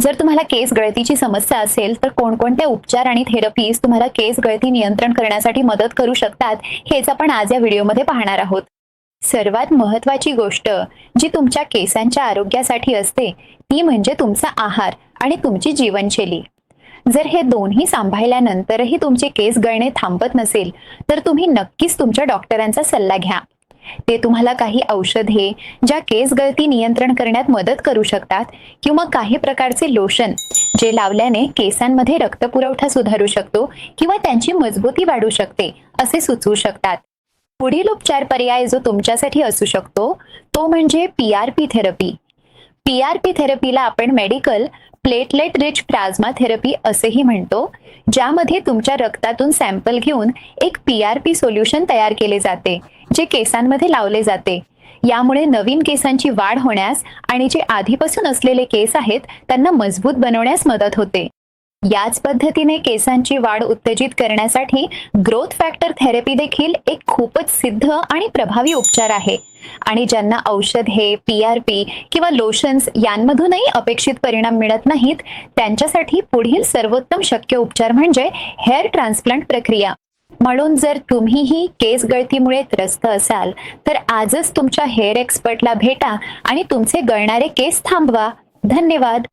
जर तुम्हाला केस गळतीची समस्या असेल तर कोणकोणते उपचार आणि थेरपीज तुम्हाला केस गळती नियंत्रण करण्यासाठी मदत करू शकतात हेच आपण आज या व्हिडिओमध्ये पाहणार आहोत. सर्वात महत्त्वाची गोष्ट जी तुमच्या केसांच्या आरोग्यासाठी असते ती म्हणजे तुमचा आहार आणि तुमची जीवनशैली. जर हे दोन्ही सांभाळल्यानंतरही तुमचे केस गळणे थांबत नसेल तर तुम्ही नक्कीच तुमच्या डॉक्टरांचा सल्ला घ्या. ते तुम्हाला काही औषधे ज्या केस गळती नियंत्रण करण्यात मदत करू शकतात किंवा काही प्रकारचे लोशन जे लावल्याने केसांमध्ये रक्तपुरवठा सुधारू शकतो किंवा त्यांची मजबूती वाढू शकते असे सुचवू शकतात. पुढील उपचार पर्याय जो तुमच्यासाठी असू शकतो तो म्हणजे PRP थेरपी. PRP थेरपीला आपण medical platelet rich plasma therapy असेही म्हणतो, ज्यामध्ये तुमच्या रक्तातून सॅम्पल घेऊन एक PRP सोल्युशन तयार केले जाते जे केसांमध्ये लावले जाते. यामुळे नवीन केसांची वाढ होण्यास आणि जे आधीपासून असलेले केस आहेत त्यांना मजबूत बनवण्यास मदत होते. याच पद्धतीने केसांची वाढ उत्तेजित करण्यासाठी ग्रोथ फॅक्टर थेरपी देखील एक खूपच सिद्ध आणि प्रभावी उपचार आहे आणि ज्यांना औषधे, PRP किंवा लोशन्स यांमधूनही अपेक्षित परिणाम मिळत नाहीत त्यांच्यासाठी पुढील सर्वोत्तम शक्य उपचार म्हणजे हेअर ट्रान्सप्लांट प्रक्रिया. म्हणून जर तुम्हीही केस गळतीमुळे त्रस्त असाल तर आजच तुमच्या हेअर एक्सपर्टला भेटा आणि तुमचे गळणारे केस थांबवा. धन्यवाद.